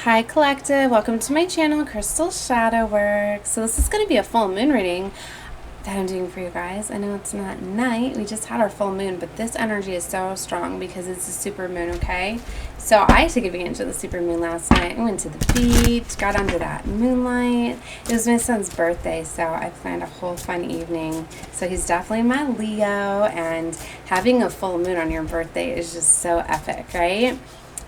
Hi Collective, welcome to my channel, Crystal Shadow Work. So this is going to be a full moon reading that I'm doing for you guys. I know it's not night, we just had our full moon, but this energy is so strong because it's a super moon, okay? So I took advantage of the super moon last night. I went to the beach, got under that moonlight. It was my son's birthday, so I planned a whole fun evening. So he's definitely my Leo, and having a full moon on your birthday is just so epic, right?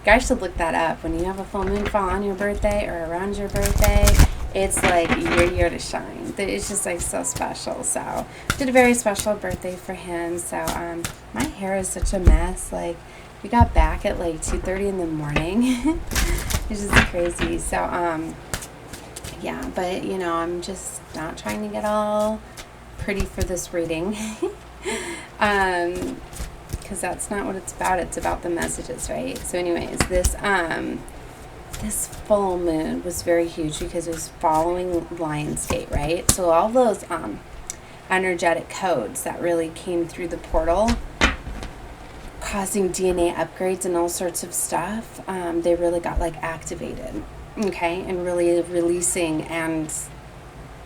You guys should look that up. When you have a full moon fall on your birthday or around your birthday, it's like your year to shine. It's just like so special. So did a very special birthday for him. So my hair is such a mess. Like we got back at like 2:30 in the morning. It's just crazy. So yeah, but you know, I'm just not trying to get all pretty for this reading. Because that's not what it's about. It's about the messages, right? So anyways, this full moon was very huge because it was following Lionsgate, right? So all those energetic codes that really came through the portal, causing DNA upgrades and all sorts of stuff, they really got like activated, okay? And really releasing and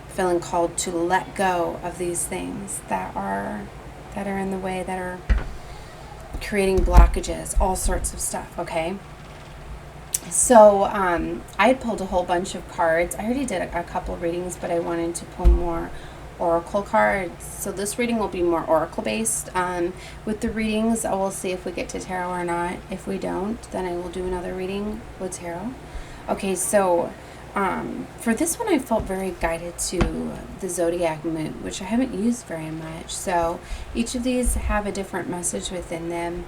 feeling called to let go of these things that are in the way, that are creating blockages, all sorts of stuff, okay? So I had pulled a whole bunch of cards. I already did a couple readings, but I wanted to pull more oracle cards. So this reading will be more oracle based. With the readings, I will see if we get to tarot or not. If we don't, then I will do another reading with tarot. Okay, so for this one, I felt very guided to the Zodiac Moon, which I haven't used very much. So each of these have a different message within them.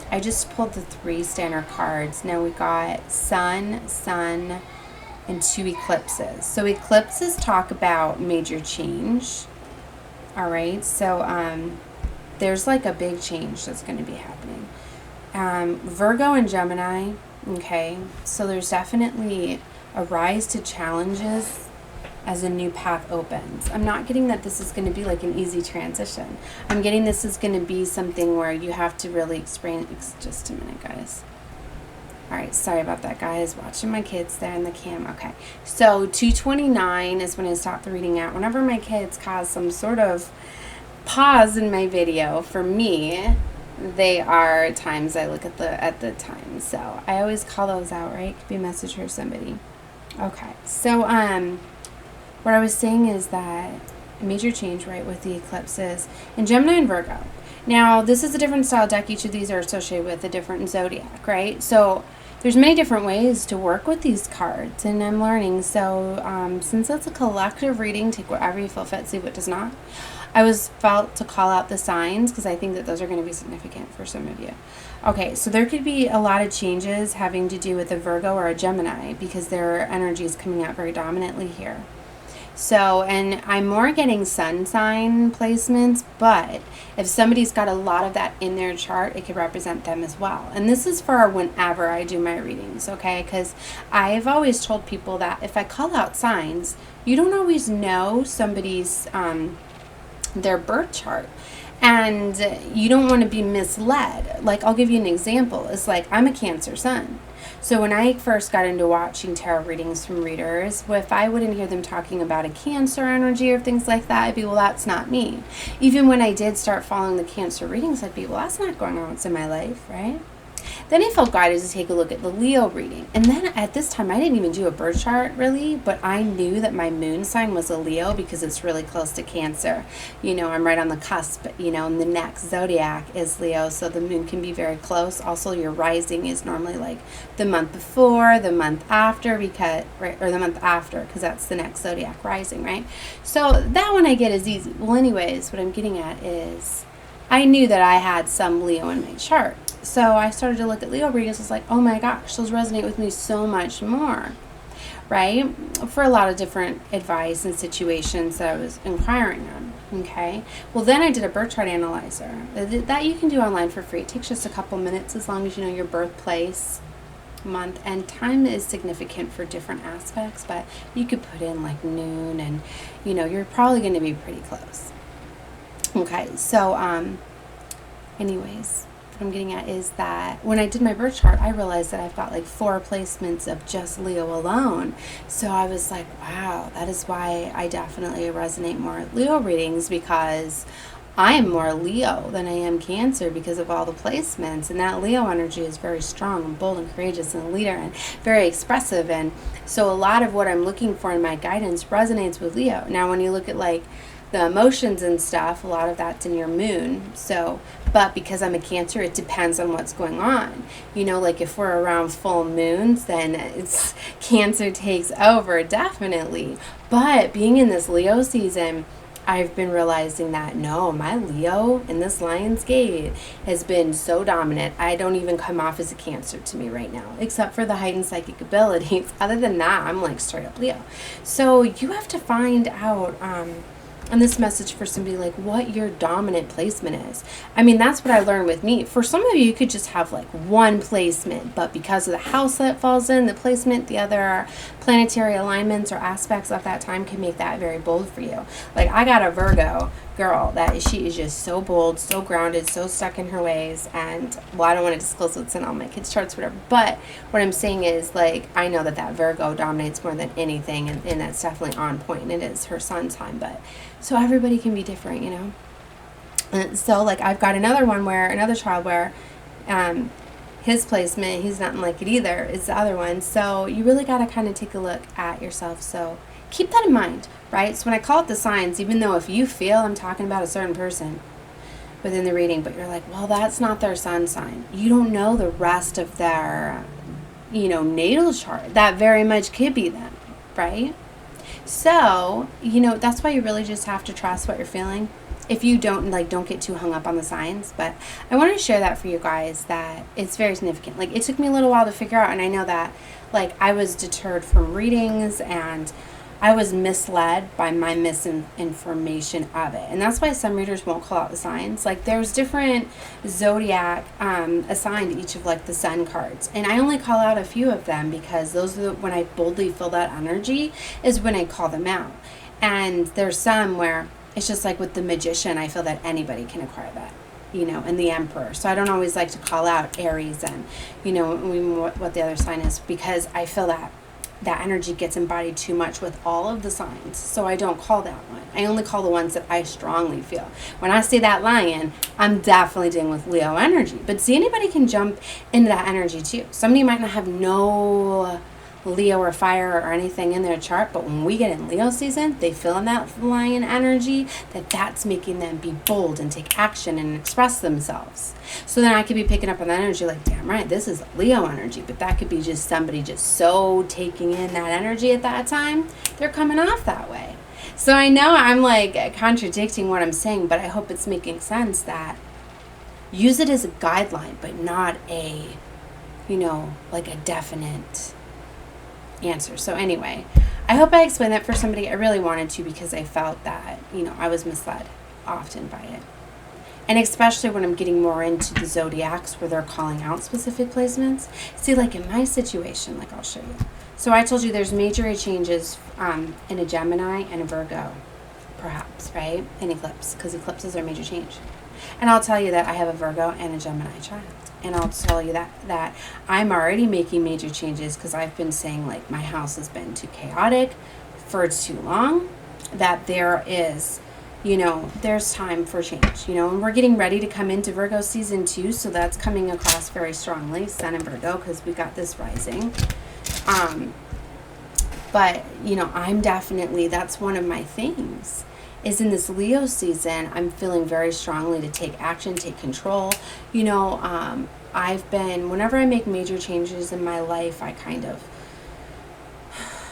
I just pulled the 3 standard cards. Now we got Sun, and 2 eclipses. So eclipses talk about major change. All right, so there's like a big change that's going to be happening. Virgo and Gemini, okay, so there's definitely a rise to challenges as a new path opens. I'm not getting that this is going to be like an easy transition. I'm getting this is going to be something where you have to really experience. Just a minute, guys. All right, sorry about that, guys. Watching my kids there in the cam. Okay, so 2:29 is when I stop the reading out. Whenever my kids cause some sort of pause in my video, for me, they are times I look at the time. So I always call those out, right? Could be a message for somebody. Okay, so what I was saying is that a major change, right, with the eclipses in Gemini and Virgo. Now, this is a different style deck. Each of these are associated with a different zodiac, right? So there's many different ways to work with these cards, and I'm learning. So since it's a collective reading, take whatever you feel fit, see what does not. I felt to call out the signs because I think that those are going to be significant for some of you. Okay, so there could be a lot of changes having to do with a Virgo or a Gemini because their energy is coming out very dominantly here. So, and I'm more getting sun sign placements, but if somebody's got a lot of that in their chart, it could represent them as well. And this is for whenever I do my readings, okay? Because I've always told people that if I call out signs, you don't always know somebody's their birth chart, and you don't want to be misled. Like, I'll give you an example. It's like, I'm a Cancer sun. So when I first got into watching tarot readings from readers, if I wouldn't hear them talking about a Cancer energy or things like that, I'd be, well, that's not me. Even when I did start following the Cancer readings, I'd be, well, that's not going on in my life, right? Then I felt guided to take a look at the Leo reading. And then at this time, I didn't even do a birth chart really, but I knew that my moon sign was a Leo because it's really close to Cancer. You know, I'm right on the cusp, you know, and the next zodiac is Leo, so the moon can be very close. Also, your rising is normally like the month before, the month after, because, right, or the month after, because that's the next zodiac rising, right? So that one I get is easy. Well, anyways, what I'm getting at is I knew that I had some Leo in my chart. So I started to look at Leo readings. It's like, oh my gosh, those resonate with me so much more, right? For a lot of different advice and situations that I was inquiring on, okay? Well, then I did a birth chart analyzer. That you can do online for free. It takes just a couple minutes as long as you know your birthplace, month, and time is significant for different aspects, but you could put in like noon and, you know, you're probably going to be pretty close. Okay, so anyways, what I'm getting at is that when I did my birth chart, I realized that I've got like 4 placements of just Leo alone. So I was like, wow, that is why I definitely resonate more with Leo readings, because I am more Leo than I am Cancer because of all the placements. And that Leo energy is very strong and bold and courageous and a leader and very expressive. And so a lot of what I'm looking for in my guidance resonates with Leo. Now, when you look at like the emotions and stuff, a lot of that's in your moon. So, but because I'm a Cancer, it depends on what's going on. You know, like if we're around full moons, then it's Cancer takes over, definitely. But being in this Leo season, I've been realizing that no, my Leo in this Lion's Gate has been so dominant. I don't even come off as a Cancer to me right now, except for the heightened psychic abilities. Other than that, I'm like straight up Leo. So you have to find out on this message for somebody like what your dominant placement is. I mean, that's what I learned with me. For some of you, you could just have like one placement, but because of the house that falls in, the placement, the other planetary alignments or aspects of that time can make that very bold for you. Like I got a Virgo girl that she is just so bold, so grounded, so stuck in her ways. And well, I don't want to disclose what's in all my kids' charts, whatever. But what I'm saying is, like, I know that Virgo dominates more than anything, and that's definitely on point. And it is her sun time, but so everybody can be different, you know. And so, like, I've got another child where, his placement, he's nothing like it either. Is the other one. So you really got to kind of take a look at yourself. So keep that in mind, right? So when I call it the signs, even though if you feel I'm talking about a certain person within the reading, but you're like, well, that's not their sun sign. You don't know the rest of their, natal chart. That very much could be them, right? So, that's why you really just have to trust what you're feeling. If you don't get too hung up on the signs. But I want to share that for you guys, that it's very significant. Like, it took me a little while to figure out, and I know that, like, I was deterred from readings, and I was misled by my misinformation of it. And that's why some readers won't call out the signs. Like, there's different zodiac assigned to each of, like, the sun cards. And I only call out a few of them because those are when I boldly feel that energy is when I call them out. And there's some where it's just like with the Magician, I feel that anybody can acquire that, and the Emperor. So I don't always like to call out Aries and, what the other sign is, because I feel that energy gets embodied too much with all of the signs. So I don't call that one. I only call the ones that I strongly feel. When I say that Lion, I'm definitely dealing with Leo energy. But see, anybody can jump into that energy too. Somebody might not have no Leo or fire or anything in their chart, but when we get in Leo season, they feel in that Lion energy, that's making them be bold and take action and express themselves. So then I could be picking up on that energy like, damn right, this is Leo energy, but that could be just somebody just so taking in that energy at that time, they're coming off that way. So I know I'm like contradicting what I'm saying, but I hope it's making sense, that use it as a guideline, but not a, like a definite answer. So anyway, I hope I explained that for somebody. I really wanted to, because I felt that, I was misled often by it. And especially when I'm getting more into the zodiacs where they're calling out specific placements. See, like in my situation, like I'll show you. So I told you there's major changes in a Gemini and a Virgo, perhaps, right? An eclipse, because eclipses are major change. And I'll tell you that I have a Virgo and a Gemini child. And I'll tell you that I'm already making major changes, because I've been saying, like, my house has been too chaotic for too long, that there is, there's time for change, and we're getting ready to come into Virgo season 2, so that's coming across very strongly, Sun and Virgo, because we got this rising. But, I'm definitely, that's one of my things, is in this Leo season, I'm feeling very strongly to take action, take control. I've been, whenever I make major changes in my life, I kind of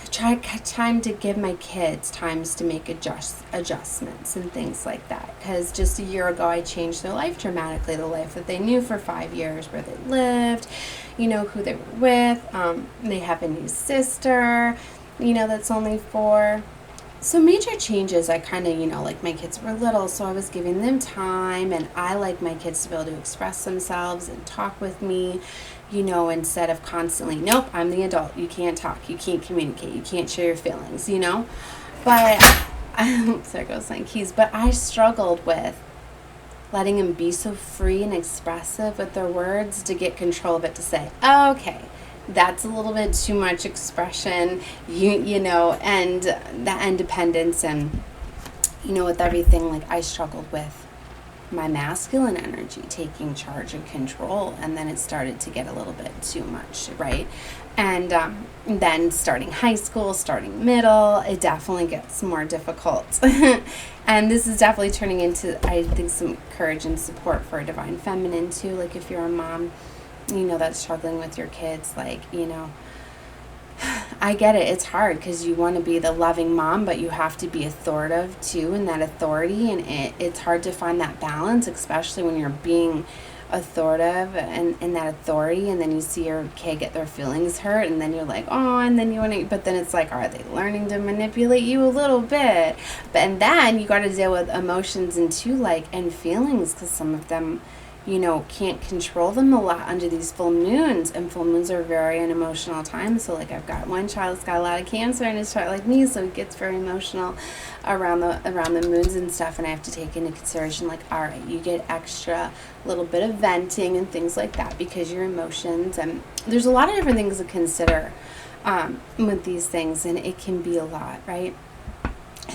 try time to give my kids times to make adjustments and things like that. Because just a year ago, I changed their life dramatically, the life that they knew for 5 years, where they lived, who they were with. They have a new sister, that's only 4. So major changes, I kind of, like my kids were little, so I was giving them time, and I like my kids to be able to express themselves and talk with me, instead of constantly, nope, I'm the adult, you can't talk, you can't communicate, you can't share your feelings, But, there goes my keys, but I struggled with letting them be so free and expressive with their words to get control of it, to say, oh, okay, that's a little bit too much expression, you know, and that independence. And, you know, with everything, like, I struggled with my masculine energy taking charge and control, and then it started to get a little bit too much, right? And then starting high school, starting middle, it definitely gets more difficult. And this is definitely turning into, I think, some courage and support for a divine feminine too. Like, if you're a mom, you know, that's struggling with your kids, like, you know, I get it. It's hard because you want to be the loving mom, but you have to be authoritative too, in that authority. And it's hard to find that balance, especially when you're being authoritative and in that authority, and then you see your kid get their feelings hurt, and then you're like, oh, and then you want to, but then it's like, are they learning to manipulate you a little bit? And then you got to deal with emotions and too, like, and feelings, because some of them, you know, can't control them a lot under these full moons, and full moons are very an emotional time. So, like, I've got one child that's got a lot of Cancer in his chart, like me, so he gets very emotional around the moons and stuff, and I have to take into consideration, like, all right, you get extra little bit of venting and things like that because your emotions, and there's a lot of different things to consider with these things, and it can be a lot, right?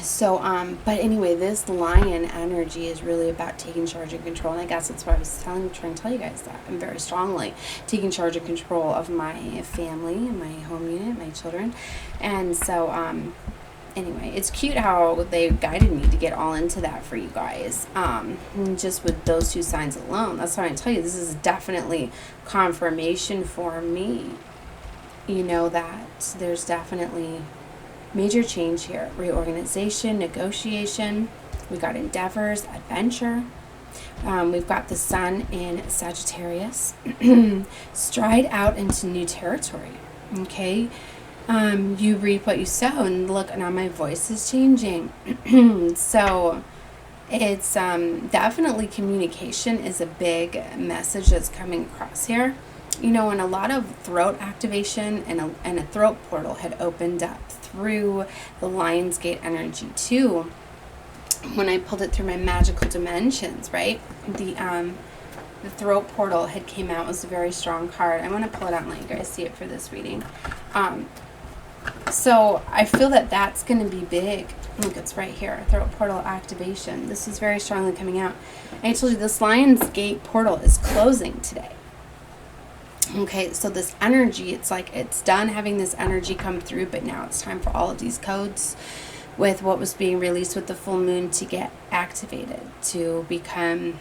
So, but anyway, this lion energy is really about taking charge and control, and I guess that's what I was trying to tell you guys, that I'm very strongly taking charge and control of my family and my home unit, my children. And so, anyway, it's cute how they guided me to get all into that for you guys. Just with those two signs alone, that's what I tell you, this is definitely confirmation for me, you know, that there's definitely major change here. Reorganization, negotiation. We got endeavors, adventure. We've got the sun in Sagittarius. Stride out into new territory. Okay. You reap what you sow. And look, now my voice is changing. So it's definitely communication is a big message that's coming across here. You know, and a lot of throat activation and a throat portal had opened up through the Lion's Gate energy too, when I pulled it through my magical dimensions, right? The throat portal had came out. It was a very strong card. I'm going to pull it out and let you guys see it for this reading. So I feel that that's going to be big. Look, it's right here. Throat portal activation. This is very strongly coming out. I told you this Lion's Gate portal is closing today. Okay, so this energy, it's like it's done having this energy come through, but now it's time for all of these codes with what was being released with the full moon to get activated, to become,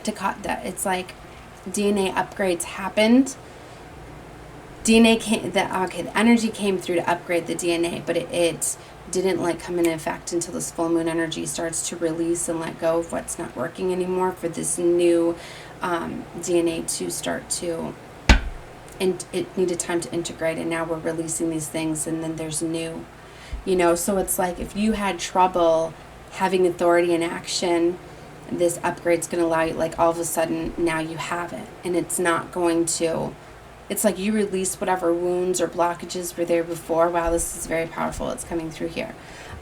to cut that. It's like DNA upgrades happened. DNA came, the energy came through to upgrade the DNA, but it didn't like come into effect until this full moon energy starts to release and let go of what's not working anymore for this new DNA to start to, and it needed time to integrate, and now we're releasing these things, and then there's new, you know. So it's like if you had trouble having authority in action, this upgrade's going to allow you, like, all of a sudden now you have it, and it's not going to, it's like you release whatever wounds or blockages were there before. Wow, this is very powerful. It's coming through here.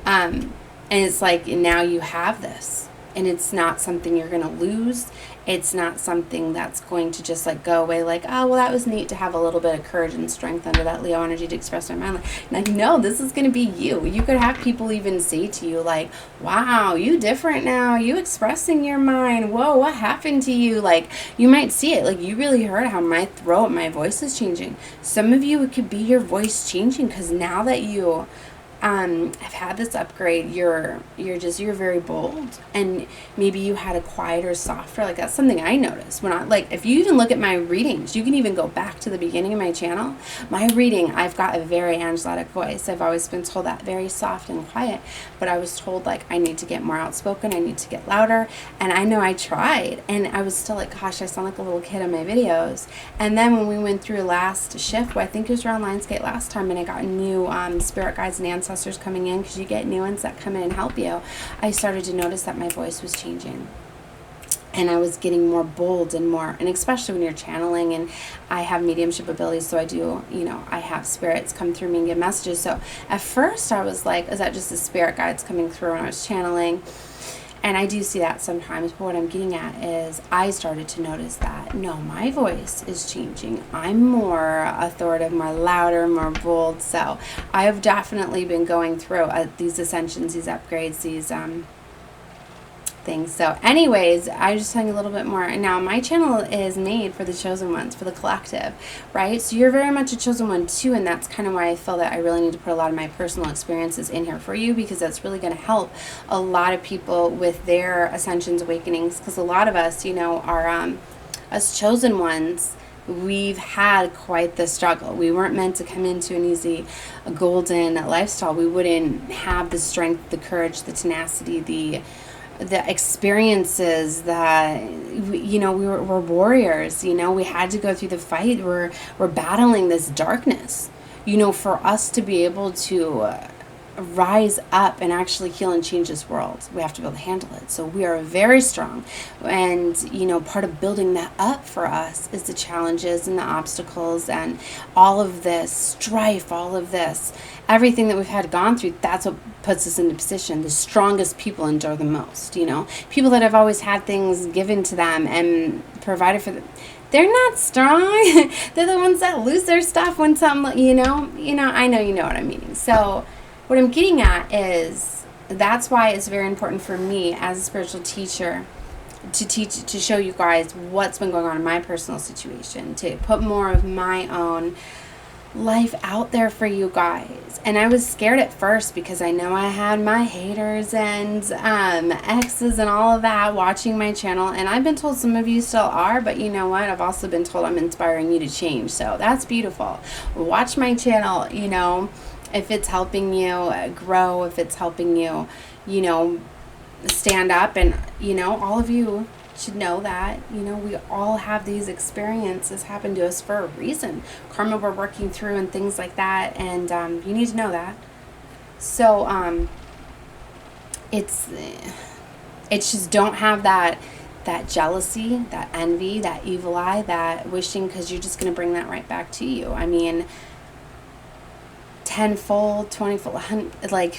And it's like now you have this, and it's not something you're going to lose. It's not something that's going to just like go away, like, oh, well, that was neat to have a little bit of courage and strength under that Leo energy to express my mind. Like, no, this is going to be you. You could have people even say to you, like, wow, you different now. You expressing your mind. Whoa, what happened to you? Like, you might see it. Like, you really heard how my throat, my voice is changing. Some of you, it could be your voice changing because now that you I've had this upgrade, you're very bold, and maybe you had a quieter, softer, like that's something I noticed when I, like, if you even look at my readings, you can even go back to the beginning of my channel, my reading, I've got a very angelic voice. I've always been told that, very soft and quiet, but I was told, like, I need to get more outspoken, I need to get louder, and I know I tried, and I was still like, gosh, I sound like a little kid in my videos. And then when we went through last shift, I think it was around Lion's Gate last time, and I got new spirit guides and ancestors coming in, because you get new ones that come in and help you, I started to notice that my voice was changing, and I was getting more bold and more, and especially when you're channeling, and I have mediumship abilities, so I do, you know, I have spirits come through me and give messages. So at first I was like, is that just the spirit guides coming through when I was channeling? And I do see that sometimes, but what I'm getting at is I started to notice that, no, my voice is changing. I'm more authoritative, more louder, more bold. So I have definitely been going through these ascensions, these upgrades, these things. So anyways, I'm just telling you a little bit more. And now my channel is made for the chosen ones, for the collective, right? So you're very much a chosen one too, and that's kind of why I feel that I really need to put a lot of my personal experiences in here for you, because that's really going to help a lot of people with their ascensions, awakenings, because a lot of us, you know, are us chosen ones, we've had quite the struggle. We weren't meant to come into an easy, golden lifestyle. We wouldn't have the strength, the courage, the tenacity, the experiences that, you know, we're warriors, you know, we had to go through the fight. We're battling this darkness, you know, for us to be able to rise up and actually heal and change this world. We have to be able to handle it. So we are very strong. And, you know, part of building that up for us is the challenges and the obstacles and all of this strife, all of this, everything that we've had gone through. That's what puts us into position. The strongest people endure the most, you know. People that have always had things given to them and provided for them, they're not strong. They're the ones that lose their stuff when something, you know, I know you know what I'm meaning. So what I'm getting at is that's why it's very important for me as a spiritual teacher to show you guys what's been going on in my personal situation, to put more of my own life out there for you guys. And I was scared at first because I know I had my haters and exes and all of that watching my channel, and I've been told some of you still are, but you know what, I've also been told I'm inspiring you to change. So that's beautiful. Watch my channel, you know, if it's helping you grow, if it's helping you, you know, stand up. And, you know, all of you should know that, you know, we all have these experiences happen to us for a reason. Karma we're working through and things like that. And you need to know that. So it's just don't have that jealousy, that envy, that evil eye, that wishing, because you're just going to bring that right back to you. I mean, tenfold, 20-fold, like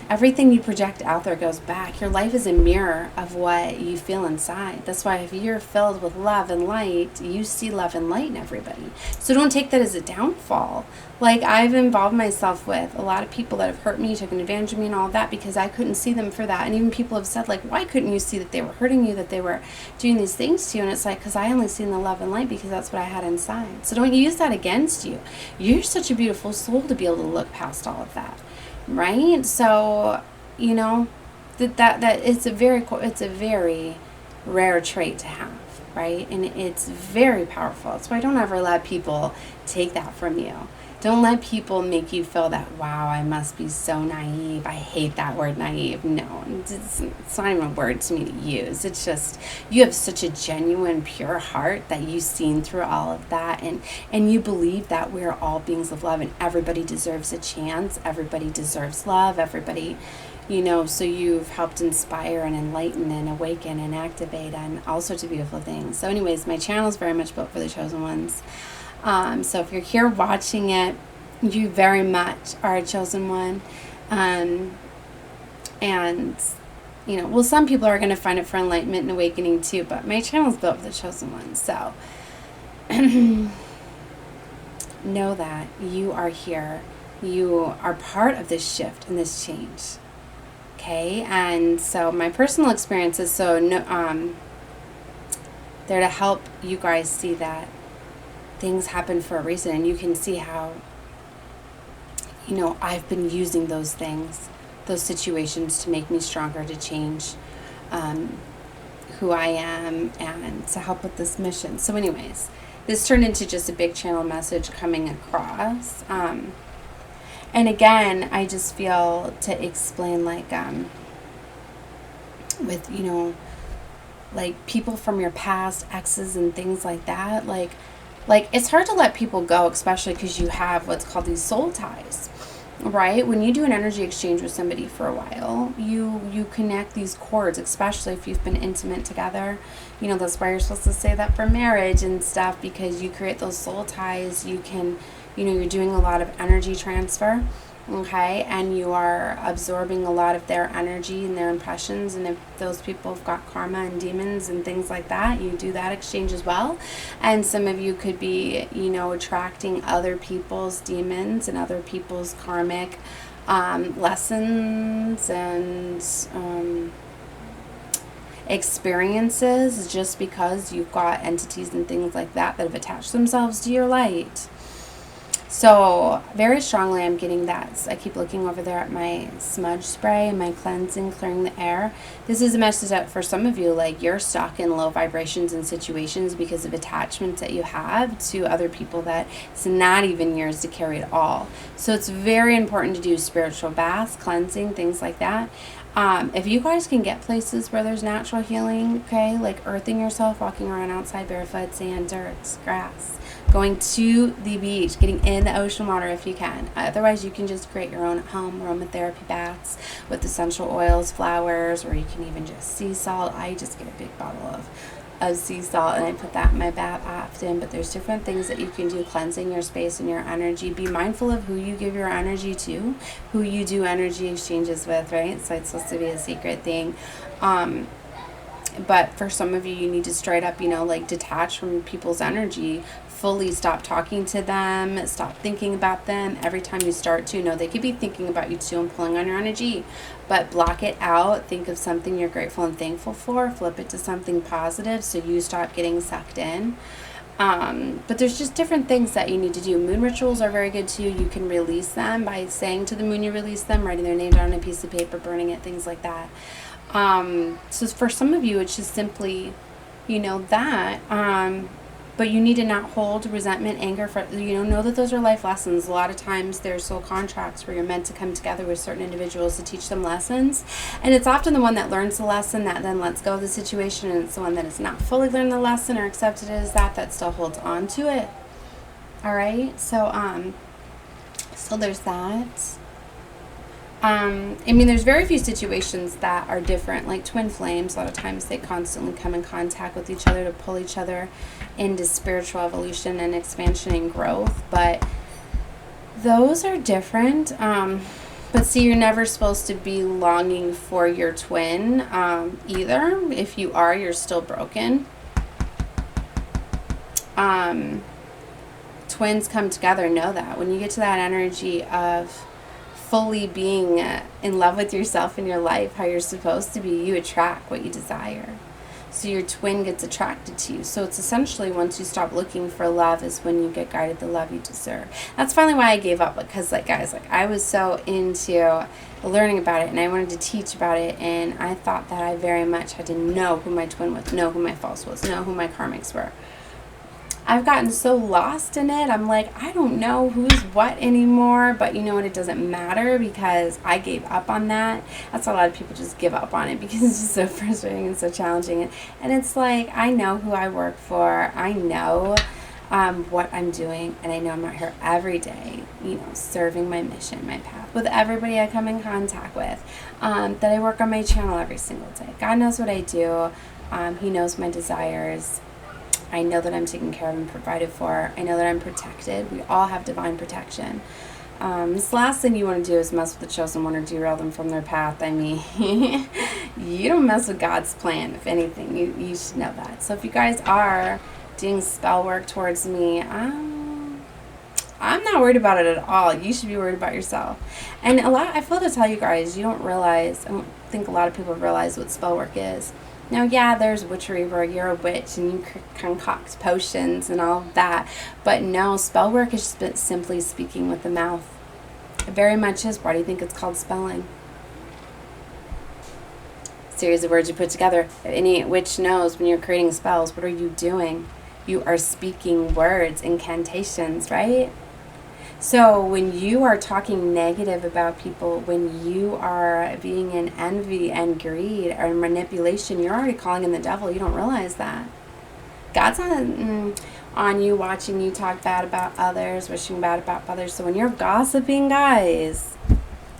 everything you project out there goes back. Your life is a mirror of what you feel inside. That's why if you're filled with love and light, you see love and light in everybody. So don't take that as a downfall. Like, I've involved myself with a lot of people that have hurt me, taken advantage of me and all of that, because I couldn't see them for that. And even people have said, like, why couldn't you see that they were hurting you, that they were doing these things to you? And it's like, because I only seen the love and light because that's what I had inside. So don't use that against you. You're such a beautiful soul to be able to look past all of that, right? So, you know, that it's a very rare trait to have, right? And it's very powerful. That's why don't ever let people take that from you. Don't let people make you feel that, wow, I must be so naive. I hate that word, naive. No, it's not even a word to me to use. It's just, you have such a genuine, pure heart that you've seen through all of that. And you believe that we're all beings of love and everybody deserves a chance. Everybody deserves love. Everybody, you know, so you've helped inspire and enlighten and awaken and activate and all sorts of beautiful things. So anyways, my channel is very much built for the chosen ones. So if you're here watching it, you very much are a chosen one. And, you know, well, some people are going to find it for enlightenment and awakening too, but my channel is built for the chosen ones. So know that you are here. You are part of this shift and this change. Okay. And so my personal experiences, so no, they're to help you guys see that things happen for a reason, and you can see how, you know, I've been using those things, those situations to make me stronger, to change who I am and to help with this mission. So anyways, this turned into just a big channel message coming across. And again, I just feel to explain, like, with, you know, like people from your past, exes and things like that, like it's hard to let people go, especially because you have what's called these soul ties, right? When you do an energy exchange with somebody for a while, you connect these cords, especially if you've been intimate together. You know, that's why you're supposed to say that for marriage and stuff, because you create those soul ties. You can, you know, you're doing a lot of energy transfer. Okay, and you are absorbing a lot of their energy and their impressions, and if those people have got karma and demons and things like that, you do that exchange as well. And some of you could be, you know, attracting other people's demons and other people's karmic lessons and experiences, just because you've got entities and things like that that have attached themselves to your light. So very strongly I'm getting that. I keep looking over there at my smudge spray and my cleansing, clearing the air. This is a message that for some of you, like, you're stuck in low vibrations and situations because of attachments that you have to other people that it's not even yours to carry at all. So it's very important to do spiritual baths, cleansing, things like that. If you guys can get places where there's natural healing, okay, like earthing yourself, walking around outside barefoot, sand, dirt, grass, going to the beach, getting in the ocean water if you can. Otherwise, you can just create your own at home aromatherapy baths with essential oils, flowers, or you can even just sea salt. I just get a big bottle of sea salt and I put that in my bath often. But there's different things that you can do, cleansing your space and your energy. Be mindful of who you give your energy to, who you do energy exchanges with, right? So it's supposed to be a secret thing. But for some of you, you need to straight up, you know, like detach from people's energy, fully stop talking to them, stop thinking about them. Every time you start to, know they could be thinking about you too and pulling on your energy, but block it out. Think of something you're grateful and thankful for, flip it to something positive so you stop getting sucked in. But there's just different things that you need to do. Moon rituals are very good too. You can release them by saying to the moon you release them, writing their name down on a piece of paper, burning it, things like that. So for some of you, it's just simply, you know, that, but you need to not hold resentment, anger, for, you know that those are life lessons. A lot of times there's soul contracts where you're meant to come together with certain individuals to teach them lessons. And it's often the one that learns the lesson that then lets go of the situation. And it's the one that has not fully learned the lesson or accepted it as that still holds on to it. All right. So there's that. I mean, there's very few situations that are different, like twin flames. A lot of times they constantly come in contact with each other to pull each other into spiritual evolution and expansion and growth, but those are different. But see, you're never supposed to be longing for your twin either. If you are, you're still broken. Twins come together, know that. When you get to that energy of fully being in love with yourself in your life, how you're supposed to be, you attract what you desire. So your twin gets attracted to you. So it's essentially, once you stop looking for love is when you get guided the love you deserve. That's finally why I gave up, because like guys, like I was so into learning about it and I wanted to teach about it, and I thought that I very much had to know who my twin was, know who my false was, know who my karmics were. I've gotten so lost in it. I'm like, I don't know who's what anymore. But you know what? It doesn't matter because I gave up on that. That's why a lot of people just give up on it, because it's just so frustrating and so challenging. And it's like, I know who I work for. I know what I'm doing. And I know I'm out here every day, you know, serving my mission, my path, with everybody I come in contact with. That I work on my channel every single day. God knows what I do. He knows my desires. I know that I'm taken care of and provided for. I know that I'm protected. We all have divine protection. This last thing you want to do is mess with the chosen one or derail them from their path. I mean, you don't mess with God's plan. If anything, you should know that. So if you guys are doing spell work towards me, I'm not worried about it at all. You should be worried about yourself. And I feel to tell you guys, you don't realize, I don't think a lot of people realize what spell work is. Now, yeah, there's witchery where you're a witch and you concoct potions and all of that. But no, spell work is just simply speaking with the mouth. It very much is. Why do you think it's called spelling? Series of words you put together. If any witch knows, when you're creating spells, what are you doing? You are speaking words, incantations, right? So when you are talking negative about people, when you are being in envy and greed or manipulation, you're already calling in the devil. You don't realize that. God's not on you, watching you talk bad about others, wishing bad about others. So when you're gossiping, guys,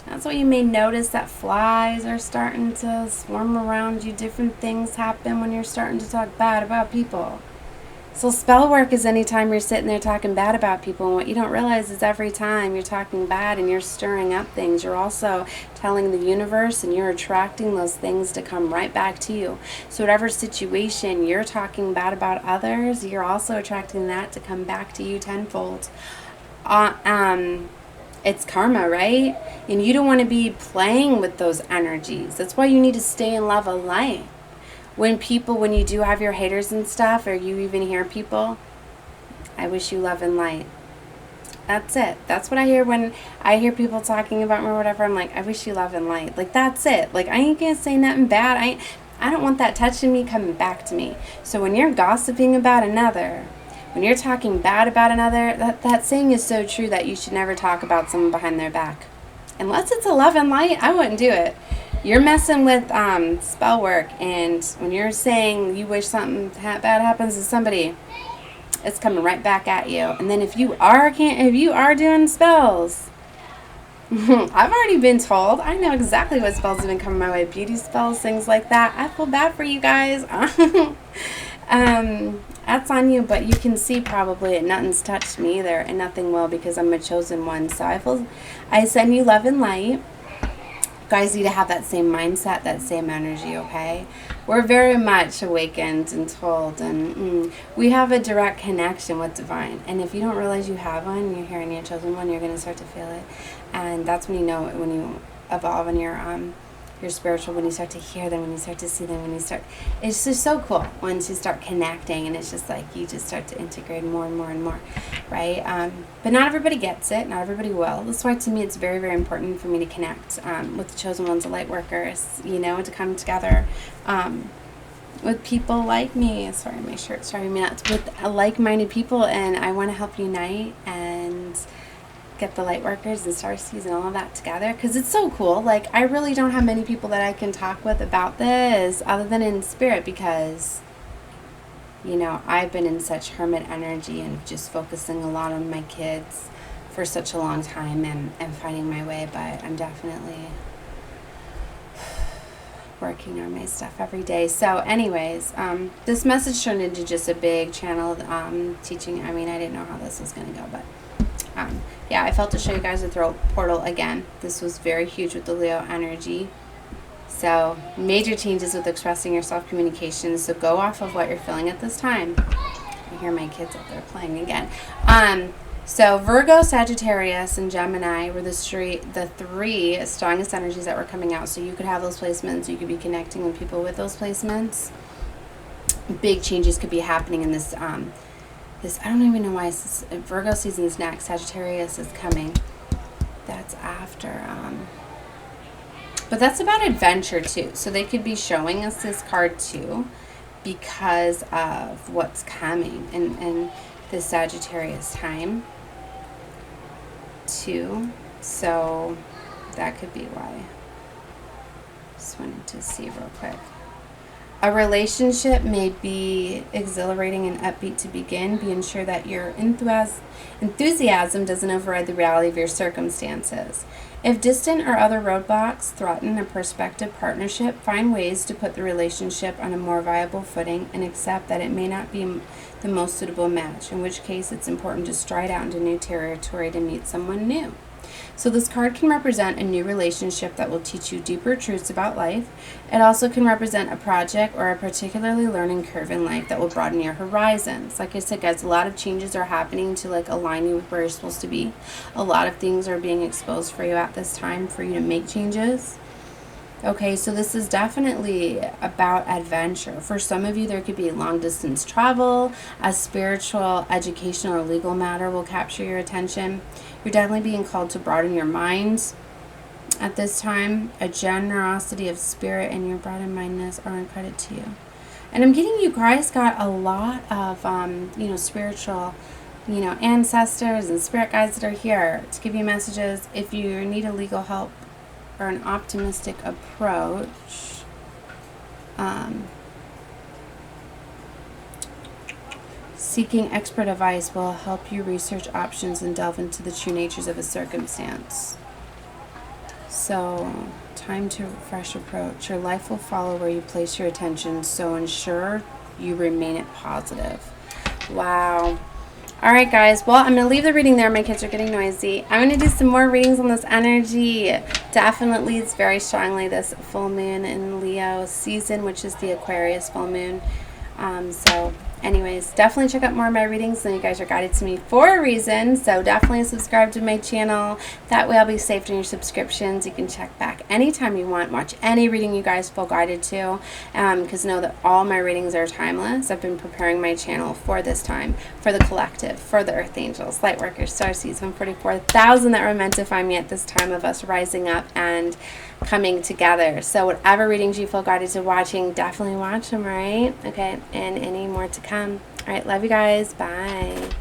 that's what you may notice, that flies are starting to swarm around you. Different things happen when you're starting to talk bad about people. So spell work is anytime you're sitting there talking bad about people, and what you don't realize is every time you're talking bad and you're stirring up things, you're also telling the universe and you're attracting those things to come right back to you. So whatever situation you're talking bad about others, you're also attracting that to come back to you tenfold. It's karma, right? And you don't want to be playing with those energies. That's why you need to stay in love of light. When you do have your haters and stuff, or you even hear people, I wish you love and light. That's it. That's what I hear when I hear people talking about me or whatever. I'm like, I wish you love and light. Like, that's it. Like, I ain't gonna say nothing bad. I don't want that touching me coming back to me. So when you're gossiping about another, when you're talking bad about another, that saying is so true that you should never talk about someone behind their back. Unless it's a love and light, I wouldn't do it. You're messing with spell work, and when you're saying you wish something bad happens to somebody, it's coming right back at you. And then if you are doing spells, I've already been told. I know exactly what spells have been coming my way. Beauty spells, things like that. I feel bad for you guys. That's on you, but you can see probably that nothing's touched me either, and nothing will, because I'm a chosen one. So I send you love and light. Guys need to have that same mindset, that same energy, okay? We're very much awakened and told, and we have a direct connection with divine. And if you don't realize you have one, you're here and you're chosen one, you're going to start to feel it. And that's when you know it, when you evolve in your spiritual, when you start to hear them, when you start to see them, it's just so cool once you start connecting, and it's just like you just start to integrate more and more and more, right? But not everybody gets it, not everybody will. That's why to me it's very, very important for me to connect with the chosen ones, the light workers, to come together with people like me. Sorry, my shirt's driving me nuts. With like-minded people, and I want to help unite and get the light workers and starseeds and all of that together, because it's so cool. Like, I really don't have many people that I can talk with about this other than in spirit, because I've been in such hermit energy and just focusing a lot on my kids for such a long time, and finding my way. But I'm definitely working on my stuff every day. So anyways, this message turned into just a big channel teaching. I mean, I didn't know how this was going to go, but yeah, I felt to show you guys the throat portal again. This was very huge with the Leo energy. So major changes with expressing your self-communication. So go off of what you're feeling at this time. I hear my kids up there playing again. So Virgo, Sagittarius, and Gemini were the three strongest energies that were coming out. So you could have those placements. You could be connecting with people with those placements. Big changes could be happening in this I don't even know why Virgo season's next. Sagittarius is coming. That's after. But that's about adventure too. So they could be showing us this card too, because of what's coming in this Sagittarius time too. So that could be why. Just wanted to see real quick. A relationship may be exhilarating and upbeat to begin. Be ensured that your enthusiasm doesn't override the reality of your circumstances. If distant or other roadblocks threaten a prospective partnership, find ways to put the relationship on a more viable footing and accept that it may not be the most suitable match, in which case it's important to stride out into new territory to meet someone new. So this card can represent a new relationship that will teach you deeper truths about life. It also can represent a project or a particularly learning curve in life that will broaden your horizons. Like I said, guys, a lot of changes are happening to align you with where you're supposed to be. A lot of things are being exposed for you at this time for you to make changes. Okay, so this is definitely about adventure. For some of you, there could be long distance travel. A spiritual, educational, or legal matter will capture your attention. You're definitely being called to broaden your minds at this time. A generosity of spirit and your broadened-mindedness are on credit to you. And I'm getting you guys got a lot of, spiritual, ancestors and spirit guides that are here to give you messages. If you need a legal help or an optimistic approach, seeking expert advice will help you research options and delve into the true natures of a circumstance. So, time to fresh approach. Your life will follow where you place your attention, so ensure you remain it positive. Wow. All right, guys. Well, I'm going to leave the reading there. My kids are getting noisy. I'm going to do some more readings on this energy. Definitely leads very strongly this full moon in Leo season, which is the Aquarius full moon. So anyways, definitely check out more of my readings. And you guys are guided to me for a reason. So definitely subscribe to my channel. That way I'll be saved in your subscriptions. You can check back anytime you want. Watch any reading you guys feel guided to. Because know that all my readings are timeless. I've been preparing my channel for this time. For the collective. For the Earth Angels. Lightworkers, Starseeds, 144,000 that were meant to find me at this time of us rising up and coming together. So whatever readings you feel guided to watching, definitely watch them, right? Okay, and any more to come. All right, love you guys. Bye.